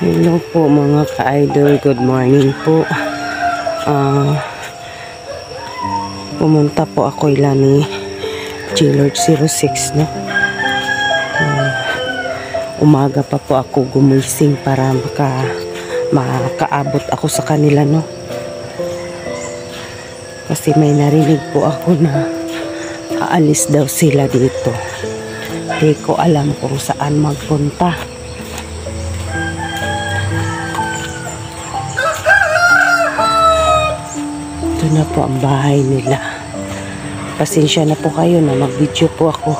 Hello po mga ka-idol, good morning po. Pumunta po ako ila ni G-Lord 06, no? Umaga pa po ako gumising para makaabot ako sa kanila, no? Kasi may narinig po ako na aalis daw sila dito. Hindi ko alam kung saan magpunta. Ito na po ang bahay nila. Pasensya na po kayo na mag-video po ako.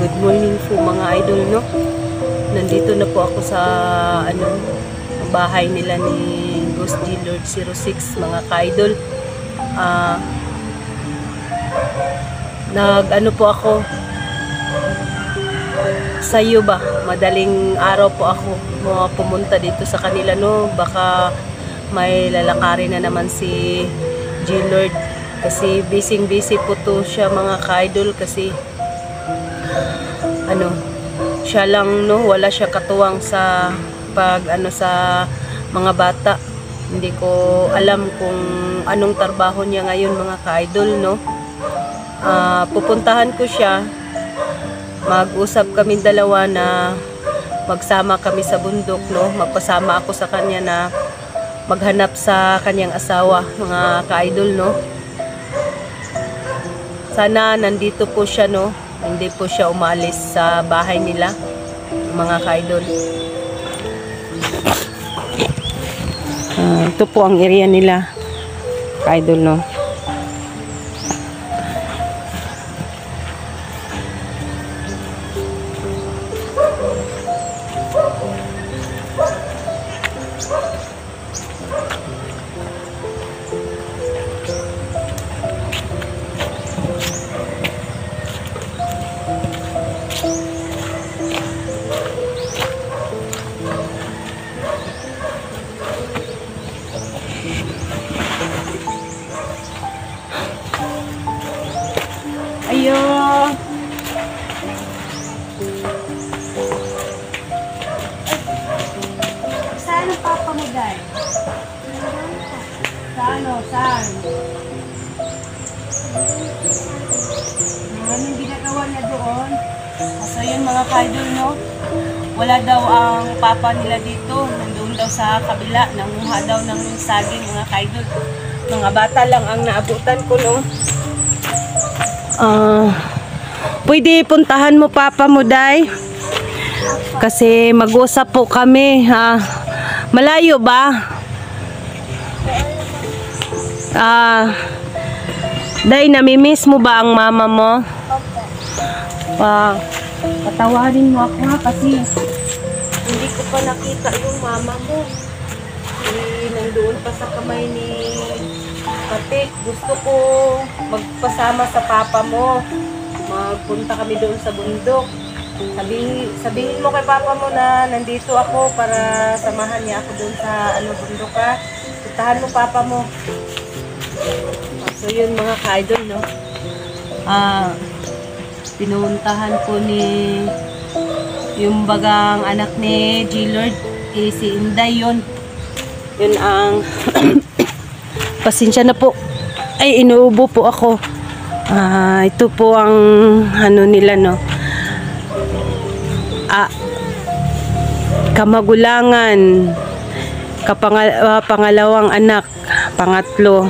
Good morning po mga idol, no? Nandito na po ako sa bahay nila ni Ghost G-Lord 06 mga ka-idol. Po ako sa iyo ba, madaling araw po ako pumunta dito sa kanila, no? Baka may lalakarin na naman si G-Lord kasi busy po to siya mga ka-idol kasi siya lang, no, wala siya katuwang sa sa mga bata. Hindi ko alam kung anong trabaho niya ngayon mga ka-idol, no. Pupuntahan ko siya, mag-usap kami dalawa na magsama kami sa bundok, no. Magpasama ako sa kanya na maghanap sa kanyang asawa mga ka-idol, no. Sana nandito po siya, no. Hindi po siya umalis sa bahay nila mga ka-idol. Ito po ang area nila ka-idol, no. Ayo. Saan ang papa mo, Day? Saan? Anong ginagawa niya doon? So yun mga ka-idol, no? Wala daw ang papa nila dito. Nandun daw sa kabila. Nanguha daw ng saging mga ka-idol. Mga bata lang ang naabutan ko, no? Pwede puntahan mo papa mo, Day? Kasi mag-usap po kami. Malayo ba? Day, namimiss mo ba ang mama mo? Patawarin mo ako kasi hindi ko pa nakita yung mama mo. Nandoon pa sa kamay ni Patik. Gusto ko magpasama sa papa mo. Magpunta kami doon sa bundok. Sabihin mo kay papa mo na nandito ako para samahan niya ako doon sa bundok, ha. Puntahan mo papa mo. So yun mga ka-idol, no. Pinuntahan ko ni yung bagang anak ni G-Lord, si Inday yun. Yun ang pasensya na po. Ay, inuubo po ako. Ito po ang nila, no. Kamagulangan, pangalawang anak, pangatlo.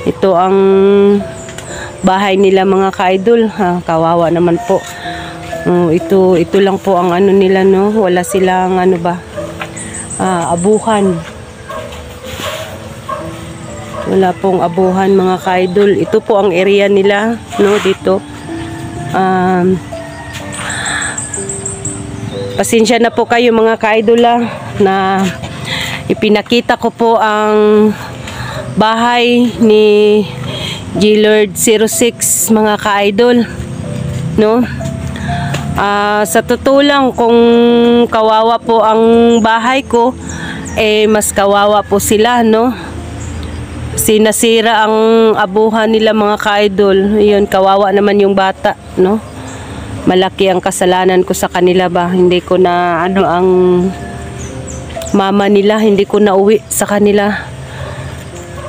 Ito ang bahay nila mga ka-idol. Kawawa naman po. Ito lang po ang nila, no. Wala silang abuhan. Wala pong abuhan mga ka-idol. Ito po ang area nila, no, dito. Pasensya na po kayo mga ka-idol na ipinakita ko po ang bahay ni G-Lord 06 mga ka-idol, no. Sa totoo lang, kung kawawa po ang bahay ko, mas kawawa po sila, no. Sinasira ang abuhan nila mga ka-idol. Yun, kawawa naman yung bata, no? Malaki ang kasalanan ko sa kanila ba. Hindi ko na ang mama nila, hindi ko na uwi sa kanila.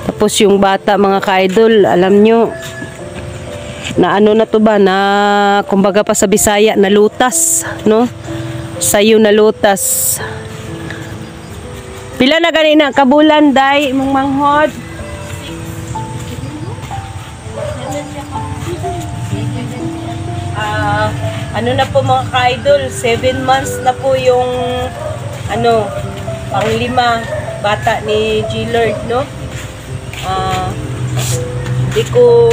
Tapos yung bata mga ka-idol, alam nyo, na na to ba, na kumbaga pa sa Bisaya, na lutas, no? Sayo na lutas. Pila na ganina kabulan, day, mong manghod? Ano na po mga ka-idol, 7 months na po yung pang-5 bata ni G-Lord, no? Hindi ko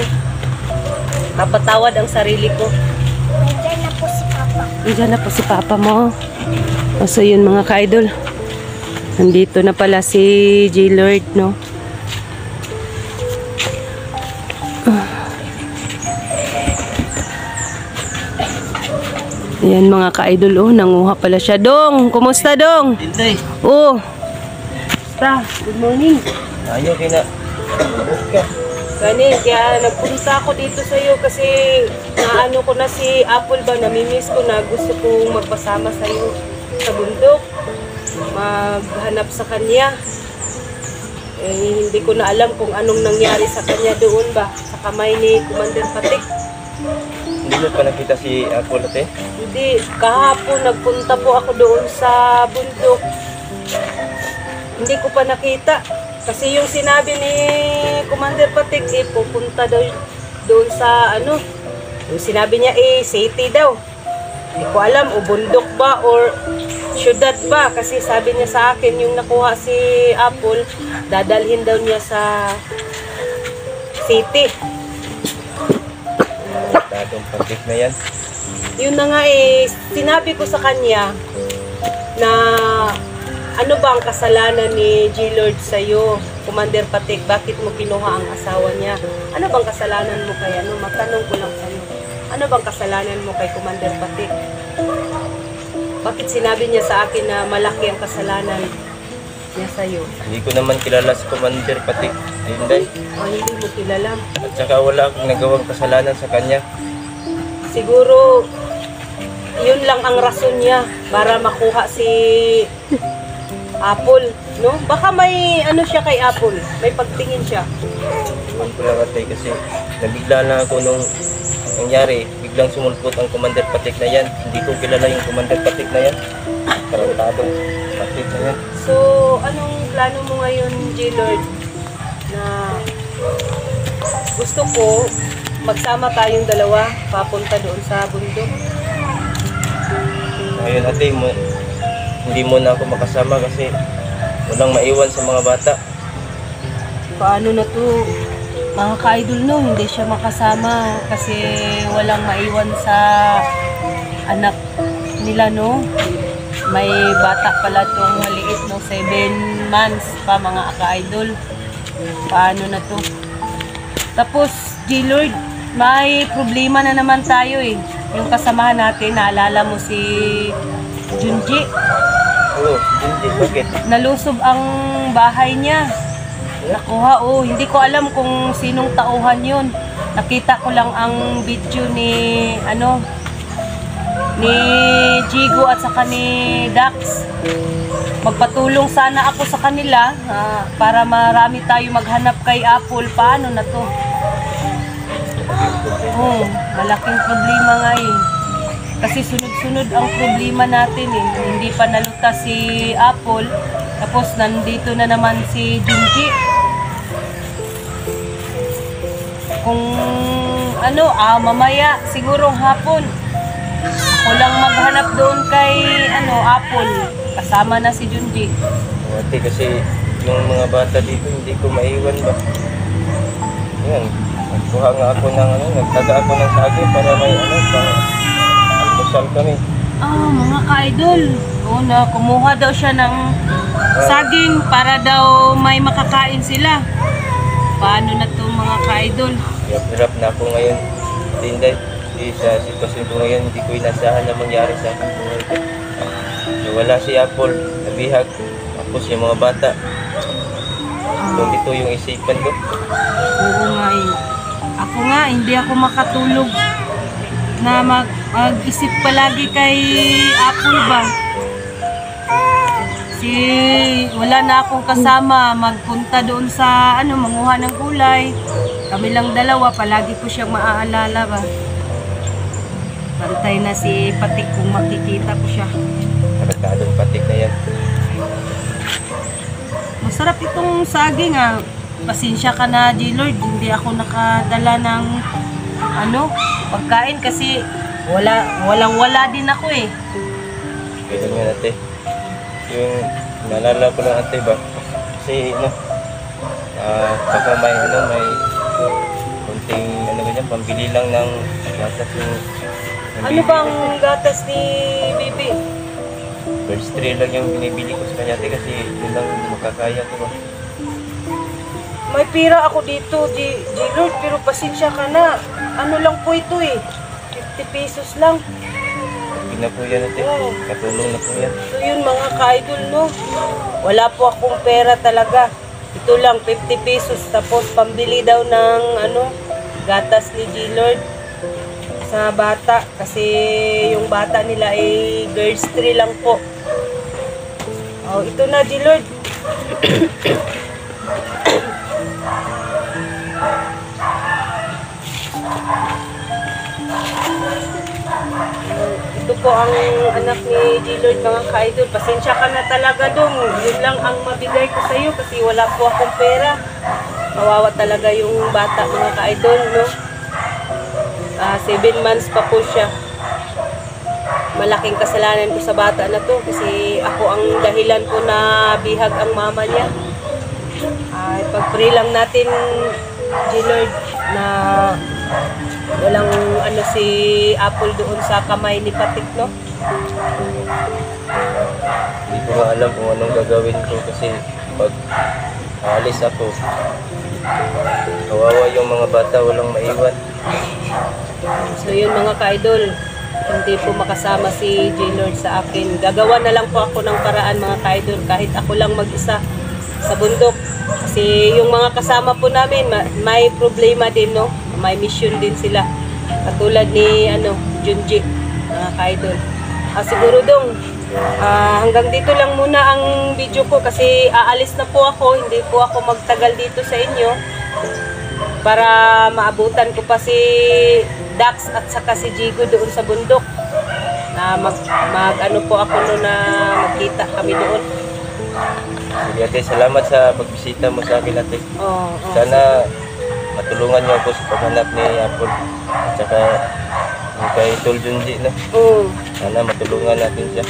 napatawad ang sarili ko. Nandiyan na po si Papa. Nandiyan na po si Papa mo. So yun mga ka-idol, nandito na pala si G-Lord, no? Ayan mga ka-idol, nanguha pala siya. Dong, kumusta Dong? Hindi. Kumusta? Good morning. Ayaw kina. Gani, kaya nagpunta ako dito sa iyo kasi naano ko na si Apple ba, namimiss ko na, gusto kong magpasama sa iyo sa bundok. Maghanap sa kanya. Hindi ko na alam kung anong nangyari sa kanya doon ba, sa kamay ni Commander Patik. Hindi mo pa nakita si Apple ate? Hindi, kahapon nagpunta po ako doon sa bundok. Hindi ko pa nakita. Kasi yung sinabi ni Commander Patik, pupunta daw doon sa yung sinabi niya city daw. Hindi ko alam, o bundok ba or syudad ba. Kasi sabi niya sa akin, yung nakuha si Apple, dadalhin daw niya sa city. Tadong Patik na yan. Yun na nga sinabi ko sa kanya na ano ba ang kasalanan ni G-Lord sa'yo, Commander Patik? Bakit mo kinuha ang asawa niya? Ano bang kasalanan mo kay Matanong ko lang sa'yo. Ano bang kasalanan mo kay Commander Patik? Bakit sinabi niya sa akin na malaki ang kasalanan niya sa'yo? Hindi ko naman kilala si Commander Patik. Hindi. Hindi mo kilala. At saka wala akong nagawang kasalanan sa kanya. Siguro, yun lang ang rason niya para makuha si Apple, no? Baka may siya kay Apple, may pagtingin siya. Hindi ko lang ate kasi nabigla lang ako nung nangyari. Biglang sumulpot ang Commander Patik na yan. Hindi ko kilala yung Commander Patik na yan. Tarantadong Patik na yan. So, anong plano mo ngayon, G-Lord? Na gusto ko magsama tayong dalawa papunta doon sa bundok. Ngayon ate, hindi mo na ako makasama kasi walang maiwan sa mga bata. Paano na to? Mga ka-idol, no, hindi siya makasama kasi walang maiwan sa anak nila, no? May bata pala tong maliit, no? 7 months pa mga ka-idol. Paano na to? Tapos, G-Lord, may problema na naman tayo Yung kasamahan natin, naalala mo si Junji? Oo, hindi. Bakit? Nalusob ang bahay niya. Nakuha, hindi ko alam kung sinong tauhan yun. Nakita ko lang ang video ni Jigo at saka ni Dax. Magpatulong sana ako sa kanila para marami tayo maghanap kay Apple. Paano na to? Malaking problema nga Kasi sunod-sunod ang problema natin Hindi pa nalutas si Apple. Tapos nandito na naman si Junji. Kung mamaya siguro hapon walang maghanap doon kay Apple. Kasama na si Junji. Ate, kasi yung mga bata dito hindi ko maiwan ba. Yan, nagkuha nga ako ng nagtaga ako ng saging para may almusal kami. Mga ka-idol. Kumuha daw siya ng saging para daw may makakain sila. Paano na to mga ka-idol? Hirap na ako ngayon. Tinday. Sa sitwasyon ko ngayon, hindi ko inasahan na mangyari sa aking buhay ko. Wala si Apple, nabihag. Tapos yung mga bata. Kung ito yung isipan ko. Oo nga eh. Ako nga, hindi ako makatulog na mag-isip palagi kay Apple ba. Kasi wala na akong kasama magpunta doon sa manguha ng gulay. Kami lang dalawa, palagi ko siyang maaalala ba. Bantay na si Patik kung makikita ko siya. Tarantadong patik na yan. Masarap itong saging ah. Pasensya ka na, G-Lord. Hindi ako nakadala ng pagkain kasi walang-wala din ako eh. Ganyan nga ate. Yung naalala ko lang ate ba? Kasi baka may kunting ganyan, pambili lang ng gatas yung Ano bang gatas ni Bibi? first 3 lang yung binibili ko sa kanya ate kasi yun lang yung makakaya ko ba. May pira ako dito, G-Lord, pero pasensya ka na. Ano lang po ito eh. 50 pesos lang. Hindi na po yan ate. Oo. Katulong na po yan. So yun mga ka-idol, no? Wala po akong pera talaga. Ito lang, 50 pesos. Tapos pambili daw ng gatas ni G-Lord sa bata. Kasi yung bata nila ay girls 3 lang po. Oh, ito na G-Lord. Ito po ang anak ni G-Lord mga ka-idol. Pasensya ka na talaga dong. Yun lang ang mabigay ko sa iyo kasi wala po akong pera. Kawawa talaga yung bata mga ka-idol, no? 7 months pa po siya. Malaking kasalanan ko sa bata na to kasi ako ang dahilan po na bihag ang mama niya. Pag-pray lang natin, G-Lord, na walang si Apple doon sa kamay ni Patik, no? Hindi ko nga alam kung anong gagawin ko kasi pag aalis ako, kawawa yung mga bata, walang maiwan. So yun mga ka-idol, hindi po makasama si J-Lord sa akin. Gagawa na lang po ako ng paraan mga ka-idol kahit ako lang mag-isa sa bundok. Kasi yung mga kasama po namin may problema din, no? May mission din sila. Katulad ni Junji, mga ka-idol. Siguro dong hanggang dito lang muna ang video ko kasi aalis na po ako. Hindi po ako magtagal dito sa inyo para maabutan ko pa si Dax at saka si Jigo doon sa bundok na po ako noon na magkita kami doon. Sige ate, salamat sa pagbisita mo sa akin ate. Oh. Sana matulungan niyo ako sa paghanap ni Apple at saka yung kay Tol Junji, no? Sana matulungan natin siya.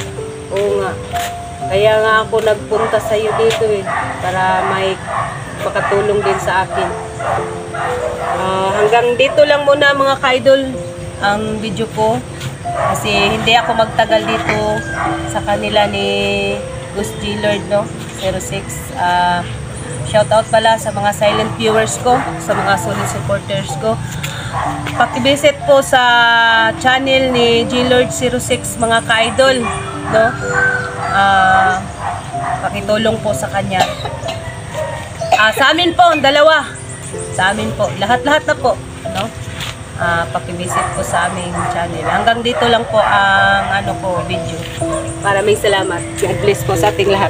Oo nga. Kaya nga ako nagpunta sa iyo dito eh para may makatulong din sa akin. Hanggang dito lang muna mga ka-idol ang video ko kasi hindi ako magtagal dito sa kanila ni Gus G-Lord, no? 06. Shout out pala sa mga silent viewers ko, sa mga solid supporters ko. Paki-visit po sa channel ni G-Lord 06 mga ka-idol, no? Pakitulong po sa kanya. Sa amin po, ang dalawa. Sa amin po, lahat-lahat na po, no? Paki-visit po sa aming channel. Hanggang dito lang po ang video. Maraming salamat. God bless po sa ating lahat.